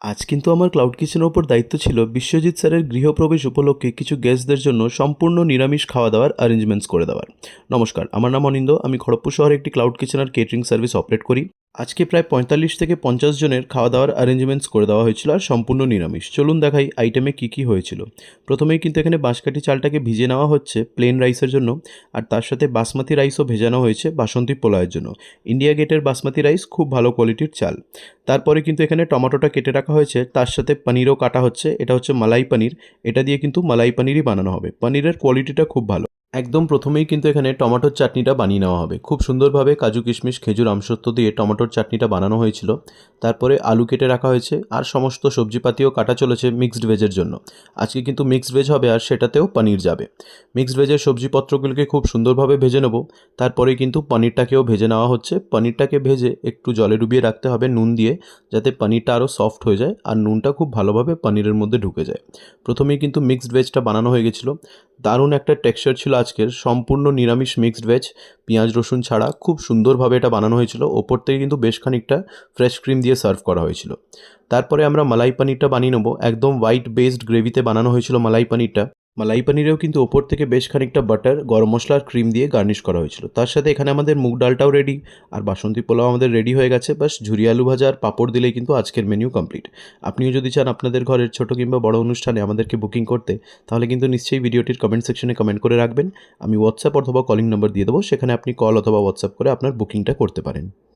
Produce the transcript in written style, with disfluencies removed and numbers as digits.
আজ কিন্তু আমার ক্লাউড কিচেনের ওপর দায়িত্ব ছিল বিশ্বজিৎ স্যারের গৃহপ্রবেশ উপলক্ষে কিছু গেস্টদের জন্য সম্পূর্ণ নিরামিষ খাওয়া দাওয়ার অ্যারেঞ্জমেন্টস করে দেওয়ার। নমস্কার, আমার নাম অনিন্দ। আমি খড়গপুর শহরে একটি ক্লাউড কিচেন আর কেটারিং সার্ভিস অপারেট করি। আজকে প্রায় 45 থেকে 50 জনের খাওয়া দাওয়ার অ্যারেঞ্জমেন্টস করে দেওয়া হয়েছিল, আর সম্পূর্ণ নিরামিষ। চলুন দেখাই আইটেমে কী কী হয়েছিল। প্রথমেই কিন্তু এখানে বাঁশকাঠি চালটাকে ভিজে নেওয়া হচ্ছে প্লেন রাইসের জন্য, আর তার সাথে বাসমতি রাইসও ভেজানো হয়েছে বাসন্তী পোলাওয়ের জন্য। ইন্ডিয়া গেটের বাসমতি রাইস খুব ভালো কোয়ালিটির চাল। তারপরে কিন্তু এখানে টমেটোটা কেটে রাখা হয়েছে, তার সাথে পনিরও কাটা হচ্ছে। এটা হচ্ছে মালাই পনির। এটা দিয়ে কিন্তু মালাই পনিরই বানানো হবে। পনিরের কোয়ালিটিটা খুব ভালো। একদম প্রথমেই কিন্তু এখানে টমেটোর চাটনিটা বানিয়ে নেওয়া হবে। খুব সুন্দরভাবে কাজু কিশমিশ খেজুর আমসত্ত্ব দিয়ে টমেটোর চাটনিটা বানানো হয়েছিল। তারপরে আলু কেটে রাখা হয়েছে, আর সমস্ত সবজিপাতিও কাটা চলেছে মিক্সড ভেজের জন্য। আজকে কিন্তু মিক্সড ভেজ হবে, আর সেটাতেও পনির যাবে। মিক্সড ভেজের সবজিপত্রগুলোকে খুব সুন্দরভাবে ভেজে নেব। তারপরে কিন্তু পনিরটাকেও ভেজে নেওয়া হচ্ছে। পনিরটাকে ভেজে একটু জলে ডুবিয়ে রাখতে হবে নুন দিয়ে, যাতে পনিরটা আরও সফট হয়ে যায় আর নুনটা খুব ভালোভাবে পনিরের মধ্যে ঢুকে যায়। প্রথমেই কিন্তু মিক্সড ভেজটা বানানো হয়ে গেছিলো। দারুণ একটা টেক্সচার ছিল আজকের। সম্পূর্ণ নিরামিষ মিক্সড ভেজ, পেঁয়াজ রসুন ছাড়া খুব সুন্দরভাবে এটা বানানো হয়েছিল। ওপর থেকে কিন্তু বেশ খানিকটা ফ্রেশ ক্রিম দিয়ে সার্ভ করা হয়েছিল। তারপরে আমরা মালাই পনিরটা বানিয়ে নেবো। একদম হোয়াইট বেসড গ্রেভিতে বানানো হয়েছিল মালাই পনিরটা। মালাই পনিরেও কিন্তু ওপর থেকে বেশ খানিকটা বাটার, গরম মশলা আর ক্রিম দিয়ে গার্নিশ করা হয়েছিল। তার সাথে এখানে আমাদের মুগ ডালটাও রেডি, আর বাসন্তী পোলাও আমাদের রেডি হয়ে গেছে। বাস ঝুরি আলু ভাজা আর পাঁপড় দিলেই কিন্তু আজকের মেনু কমপ্লিট। আপনিও যদি চান আপনাদের ঘরের ছোট কিংবা বড় অনুষ্ঠানে আমাদেরকে বুকিং করতে, তাহলে কিন্তু নিশ্চয়ই ভিডিওটির কমেন্ট সেকশনে কমেন্ট করে রাখবেন। আমি হোয়াটসঅ্যাপ অথবা কলিং নাম্বার দিয়ে দেবো, সেখানে আপনি কল অথবা হোয়াটসঅ্যাপ করে আপনার বুকিংটা করতে পারেন।